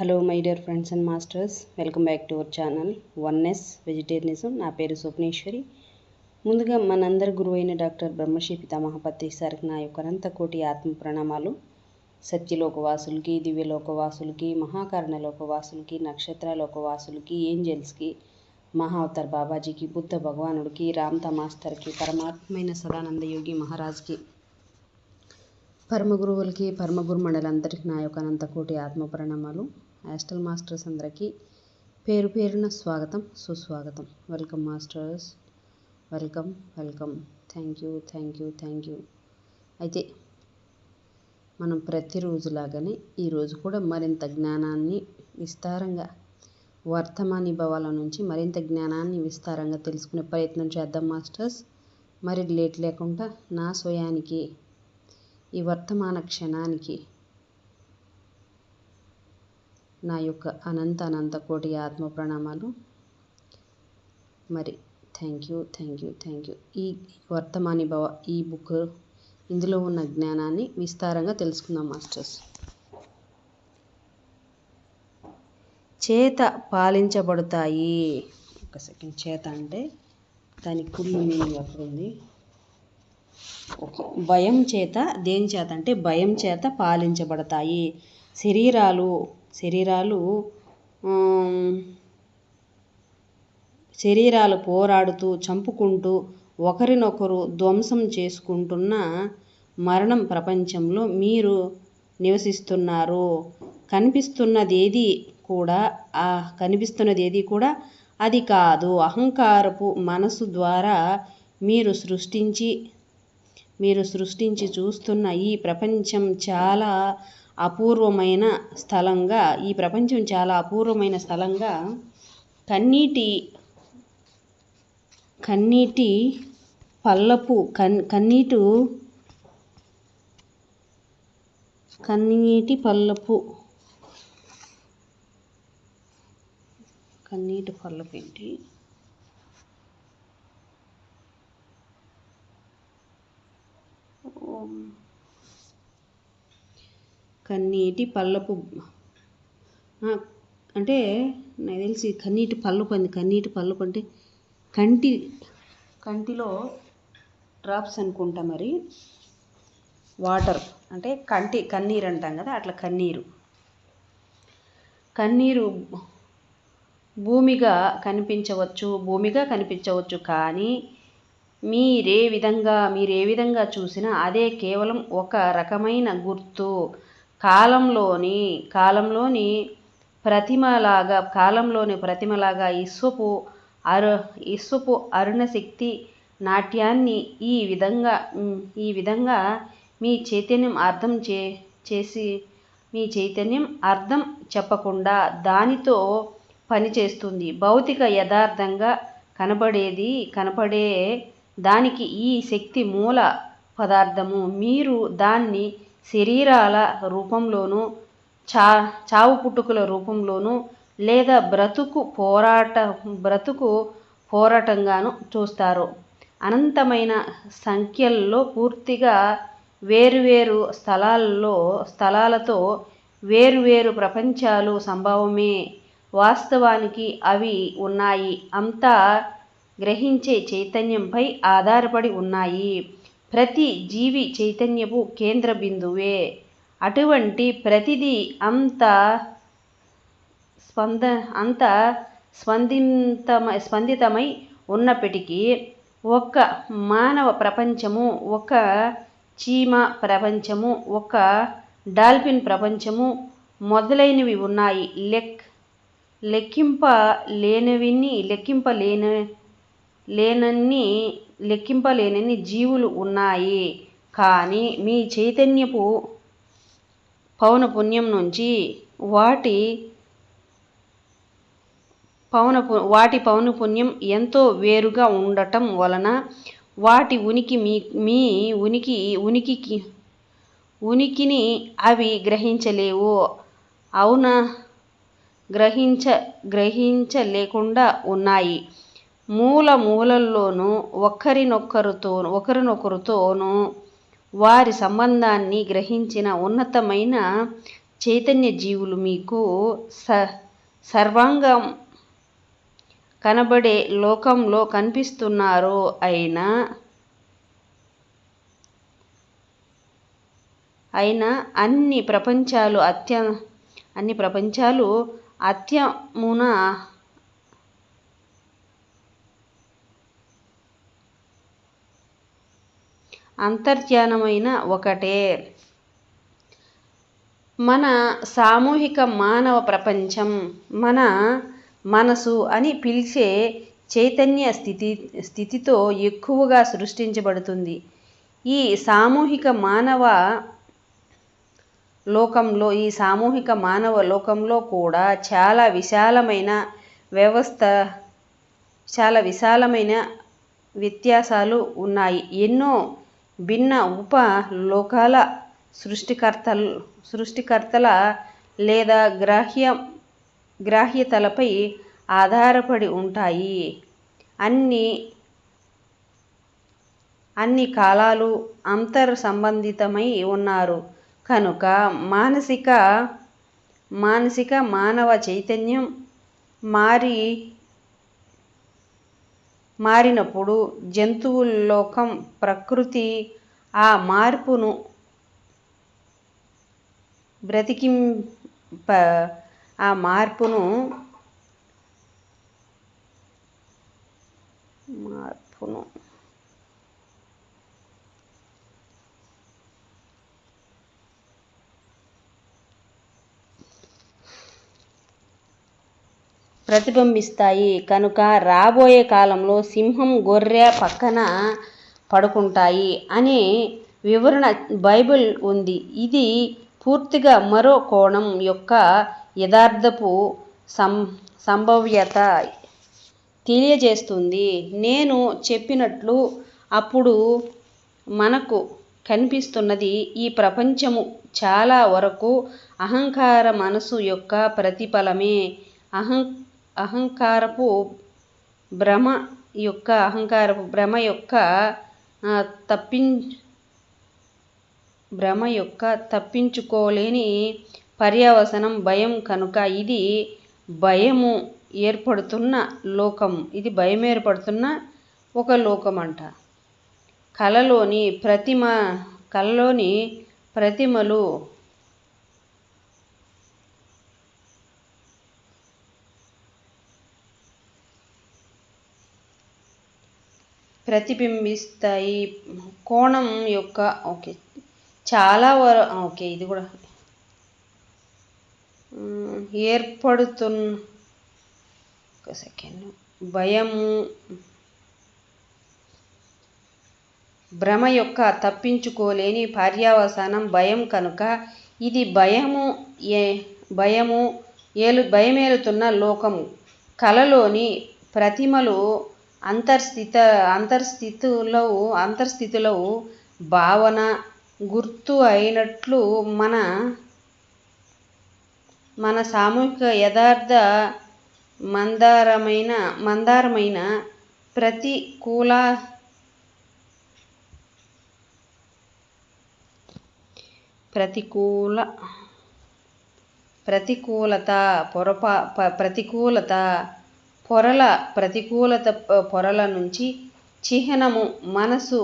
Hello my dear friends and masters, welcome back to our channel oneness vegetarianism. నా పేరు స్వప్నేశ్వరి. ముందుగా మనందరి గురువైన డాక్టర్ బ్రహ్మశ్రీ పితామహపతి సార్కి నా యొక్క అనంత కోటి ఆత్మ ప్రణామాలు. సత్యలోకవాసులకి, దివ్యలోకవాసులకి, మహాకారణలోకవాసులకి, నక్షత్రలోకవాసులకి, ఏంజల్స్కి, మహావతార్ బాబాజీకి, బుద్ధ భగవానుడికి, రామ్తా మాస్టర్కి, పరమాత్మైన సదానంద యోగి మహారాజ్కి, పరమ గురువులకి, పరమ గురుమండలందరికీ నా యొక్క అనంత కోటి ఆత్మ ప్రణామాలు. యాస్ట్రల్ మాస్టర్స్ అందరికీ పేరు పేరున స్వాగతం, సుస్వాగతం. Welcome masters, welcome welcome. Thank you. అయితే మనం ప్రతిరోజులాగానే ఈరోజు కూడా మరింత జ్ఞానాన్ని విస్తారంగా, వర్తమాని భావాల నుంచి మరింత జ్ఞానాన్ని విస్తారంగా తెలుసుకునే ప్రయత్నం చేద్దాం మాస్టర్స్. మరి లేట్ లేకుండా నా స్వయానికి, ఈ వర్తమాన క్షణానికి నా యొక్క అనంత కోటి ఆత్మ ప్రణామాలు. మరి థ్యాంక్ యూ. ఈ వర్తమాని భవ ఈ బుక్, ఇందులో ఉన్న జ్ఞానాన్ని విస్తారంగా తెలుసుకుందాం మాస్టర్స్. చేత పాలించబడతాయి. ఒక సెకండ్. చేత అంటే దానికి ఫుల్ మీనింగ్ అక్కడ ఉంది. ఓకే. భయం చేత, దేని చేత అంటే భయం చేత పాలించబడతాయి. శరీరాలు పోరాడుతూ, చంపుకుంటూ, ఒకరినొకరు ధ్వంసం చేసుకుంటున్న మరణం ప్రపంచంలో మీరు నివసిస్తున్నారు. కనిపిస్తున్నదేది కూడా అది కాదు. అహంకారపు మనసు ద్వారా మీరు సృష్టించి చూస్తున్న ఈ ప్రపంచం చాలా అపూర్వమైన స్థలంగా కన్నీటి పల్లపు ఏంటి? కన్నీటి పల్లపు అంటే నాకు తెలిసి కన్నీటి పల్లపు అంటే కంటిలో డ్రాప్స్ అనుకుంటా. మరి వాటర్ అంటే కన్నీరు అంటాం కదా, అట్లా కన్నీరు భూమిగా కనిపించవచ్చు కానీ మీరే విధంగా చూసినా అదే కేవలం ఒక రకమైన గుర్తు. కాలంలోని ప్రతిమలాగా ఇస్వపు అరుణశక్తి నాట్యాన్ని ఈ విధంగా మీ చైతన్యం అర్థం చెప్పకుండా దానితో పనిచేస్తుంది. భౌతిక యథార్థంగా కనపడే దానికి ఈ శక్తి మూల పదార్థము. మీరు దాన్ని శరీరాల రూపంలోనూ, చావు పుట్టుకల రూపంలోనూ, లేదా బ్రతుకు పోరాటంగాను చూస్తారు. అనంతమైన సంఖ్యల్లో పూర్తిగా వేరువేరు స్థలాలతో వేరువేరు ప్రపంచాలు సంభవమే. వాస్తవానికి అవి ఉన్నాయి. అంతా గ్రహించే చైతన్యంపై ఆధారపడి ఉన్నాయి. ప్రతి జీవి చైతన్యపు కేంద్ర బిందువే. అటువంటి ప్రతిదీ అంత స్పందితమై ఉన్నప్పటికీ ఒక మానవ ప్రపంచము, ఒక చీమ ప్రపంచము, ఒక డాల్ఫిన్ ప్రపంచము మొదలైనవి ఉన్నాయి. లెక్కింపలేనన్ని జీవులు ఉన్నాయి. కానీ మీ చైతన్యపు పౌనఃపున్యం నుంచి వాటి పౌనఃపున్యం ఎంతో వేరుగా ఉండటం వలన వాటి మీ ఉనికిని అవి గ్రహించలేవు. అవునా? గ్రహించలేకుండా ఉన్నాయి. మూలల్లోనూ ఒకరినొకరుతోనూ వారి సంబంధాన్ని గ్రహించిన ఉన్నతమైన చైతన్య జీవులు మీకు సర్వాంగం కనబడే లోకంలో కనిపిస్తున్నారు. అయినా అన్ని ప్రపంచాలు అత్యమున అంతర్యానమైన ఒకటే. మన సామూహిక మానవ ప్రపంచం మన మనసు అని పిలిచే చైతన్య స్థితితో ఎక్కువగా సృష్టించబడుతుంది. ఈ సామూహిక మానవ లోకంలో కూడా చాలా విశాలమైన వ్యత్యాసాలు ఉన్నాయి. ఎన్నో భిన్న ఉప లోకాల సృష్టికర్తల లేదా గ్రాహ్యతలపై ఆధారపడి ఉంటాయి. అన్ని కాలాలు సంబంధితమై ఉన్నారు కనుక మానసిక మానవ చైతన్యం మారినప్పుడు జంతువుల్లోకం ప్రకృతి ఆ మార్పును ప్రతిబింబిస్తాయి కనుక రాబోయే కాలంలో సింహం గొర్రె పక్కన పడుకుంటాయి అనే వివరణ బైబిల్ ఉంది. ఇది పూర్తిగా మరో కోణం యొక్క యథార్థపు సంభావ్యత తెలియజేస్తుంది. నేను చెప్పినట్లు అప్పుడు మనకు కనిపిస్తున్నది ఈ ప్రపంచము చాలా వరకు అహంకార మనసు యొక్క ప్రతిఫలమే. అహంకారపు భ్రమ యొక్క తప్పించుకోలేని పర్యవసానం భయం కనుక ఇది భయము ఏర్పడుతున్న ఒక లోకమంట. కలలోని ప్రతిమలు ప్రతిబింబిస్తాయి కోణం యొక్క చాలా ఇది కూడా ఏర్పడుతున్న భ్రమ యొక్క తప్పించుకోలేని పర్యవసానం భయం కనుక ఇది భయమేలుతున్న లోకము. కలలోని ప్రతిమలు అంతర్స్థితులు భావన గుర్తు అయినట్లు మన సామూహిక యథార్థ మందారమైన ప్రతికూలత పొరల నుంచి చిహ్నము మనసు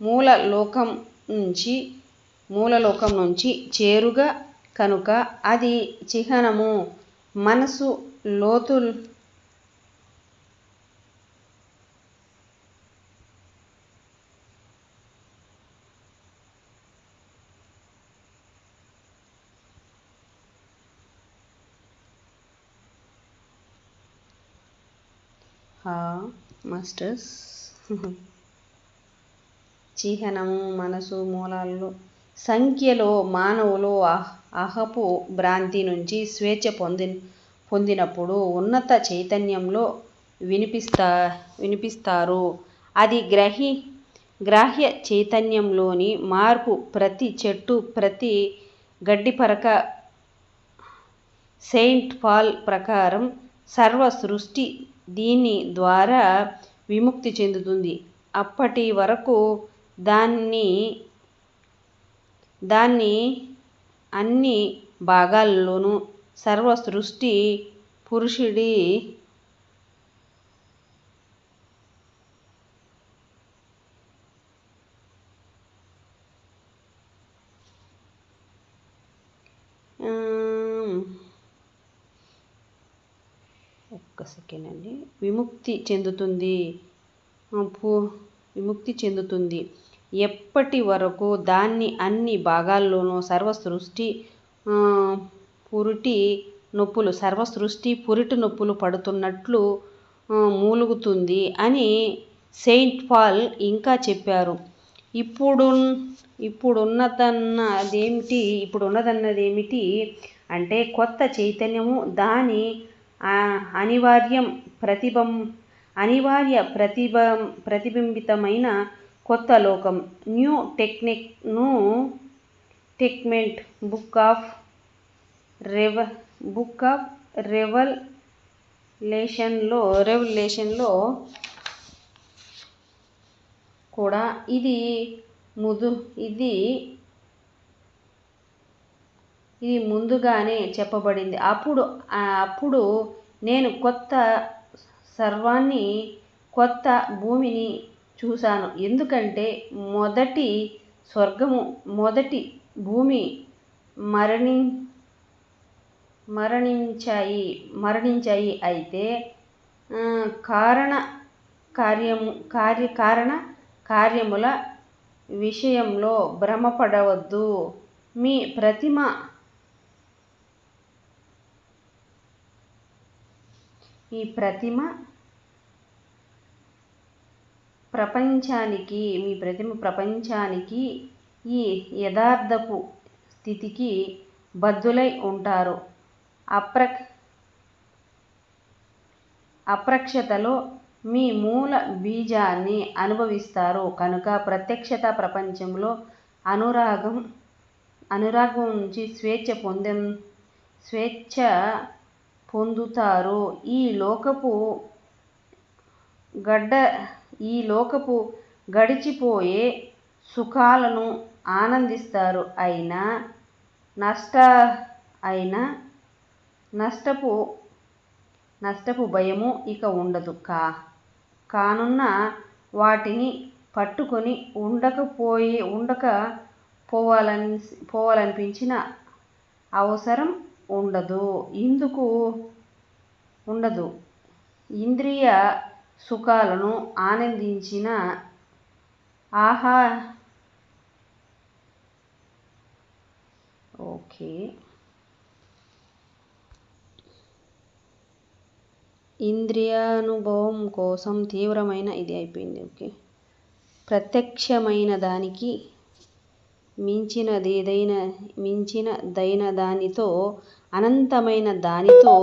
మూలలోకం నుంచి చేరుగా కనుక అది చిహ్నము మనసు లోతు మాస్టర్స్ చిహ్నము మనసు మూలాల్లో సంఖ్యలో మానవులు అహపు భ్రాంతి నుంచి స్వేచ్ఛ పొందినప్పుడు ఉన్నత చైతన్యంలో వినిపిస్తారు. అది గ్రాహ్య చైతన్యంలోని మార్పు. ప్రతి చెట్టు ప్రతి గడ్డిపరక సెయింట్ పాల్ ప్రకారం సర్వ సృష్టి దీని ద్వారా విముక్తి చెందుతుంది. అప్పటి వరకు దాన్ని అన్ని భాగాల్లోనూ సర్వ సృష్టి పురుషుడి ఒక్క సెకండ్ అండి విముక్తి చెందుతుంది. ఎప్పటి వరకు దాన్ని అన్ని భాగాల్లోనూ సర్వ సృష్టి పురిటి నొప్పులు పడుతున్నట్లు మూలుగుతుంది అని సెయింట్ పాల్ ఇంకా చెప్పారు. ఇప్పుడున్నదన్నదేమిటి అంటే కొత్త చైతన్యము, దాని అనివార్య ప్రతిబింబితమైన కొత్త లోకం. న్యూ టెస్టమెంట్ బుక్ ఆఫ్ రెవల్యూషన్లో కూడా ఇది ముందుగానే చెప్పబడింది. అప్పుడు నేను కొత్త సర్వాన్ని, కొత్త భూమిని చూశాను. ఎందుకంటే మొదటి స్వర్గము, మొదటి భూమి మరణించాయి. అయితే కార్యముల విషయంలో భ్రమపడవద్దు. మీ ప్రతిమ ప్రపంచానికి ఈ యథార్థపు స్థితికి బద్ధులై ఉంటారు. అప్రత్యక్షతలో మీ మూల బీజాన్ని అనుభవిస్తారు కనుక ప్రత్యక్ష ప్రపంచంలో అనురాగం నుంచి స్వేచ్ఛ పొందుతారు. ఈ లోకపు గడిచిపోయే సుఖాలను ఆనందిస్తారు. అయినా నష్టపు భయము ఇక ఉండదు. కానున్న వాటిని పట్టుకొని ఉండకపోవాలనిపించిన అవసరం ఉండదు. ఇంద్రియ సుఖాలను ఆనందించిన ఇంద్రియానుభవం కోసం తీవ్రమైన ప్రత్యక్షమైన దానికి మించినదైన దానితో, అనంతమైన దానితో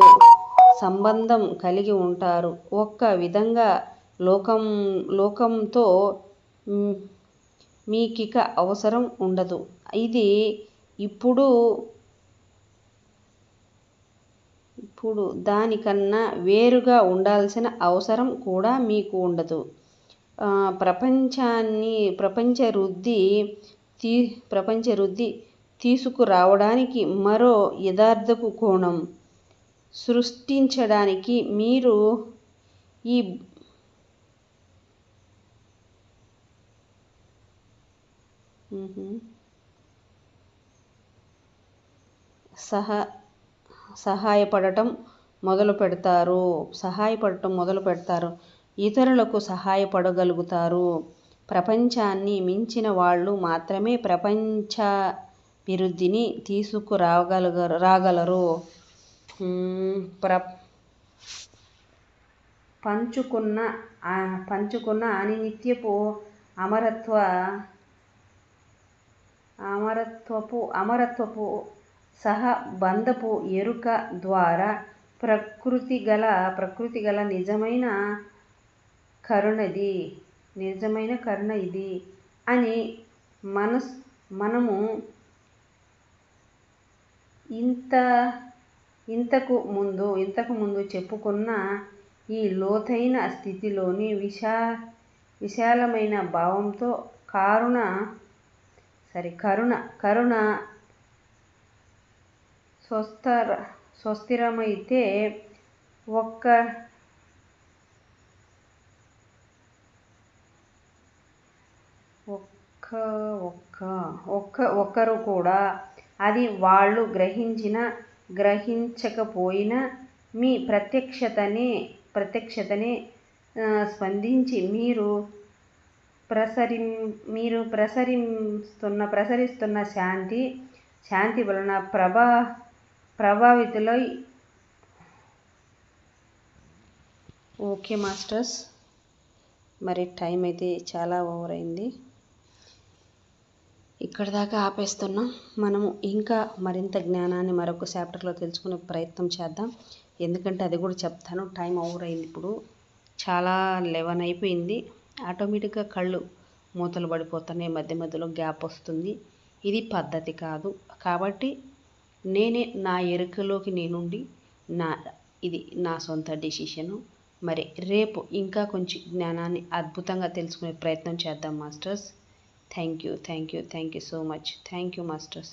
సంబంధం కలిగి ఉంటారు. ఒక్క విధంగా లోకంతో మీకిక అవసరం ఉండదు. ఇది ఇప్పుడు దానికన్నా వేరుగా ఉండాల్సిన అవసరం కూడా మీకు ఉండదు. ప్రపంచ వృద్ధి తీసుకురావడానికి, మరో యథార్థపు కోణం సృష్టించడానికి మీరు ఈ సహాయపడటం మొదలు పెడతారు. ఇతరులకు సహాయపడగలుగుతారు. ప్రపంచాన్ని మించిన వాళ్ళు మాత్రమే ప్రపంచాభివృద్ధిని తీసుకురాగలరు. పంచుకున్న అనిత్యపు అమరత్వపు సహబంధపు ఎరుక ద్వారా ప్రకృతి గల నిజమైన కరుణ ఇది అని మనము ఇంతకు ముందు చెప్పుకున్న ఈ లోతైన స్థితిలోని విశాలమైన భావంతో కరుణ స్వస్థిరమైతే ఒక్కరు కూడా అది వాళ్ళు గ్రహించకపోయినా మీ ప్రత్యక్షతనే స్పందించి మీరు ప్రసరిస్తున్న శాంతి వలన ప్రభావితులై. ఓకే మాస్టర్స్, మరి టైం అయితే చాలా ఓవర్ అయింది, ఇక్కడ దాకా ఆపేస్తున్నాం. మనము ఇంకా మరింత జ్ఞానాన్ని మరొక చాప్టర్లో తెలుసుకునే ప్రయత్నం చేద్దాం, ఎందుకంటే అది కూడా చెప్తాను. టైం ఓవర్ అయింది, ఇప్పుడు చాలా 11 అయిపోయింది. ఆటోమేటిక్గా కళ్ళు మూతలు పడిపోతున్నాయి, మధ్య మధ్యలో గ్యాప్ వస్తుంది. ఇది పద్ధతి కాదు. కాబట్టి నేనే నా ఎరుకలోకి నేనుండి ఇది నా సొంత డెసిషను. మరి రేపు ఇంకా కొంచెం జ్ఞానాన్ని అద్భుతంగా తెలుసుకునే ప్రయత్నం చేద్దాం masters. Thank you so much. Thank you masters.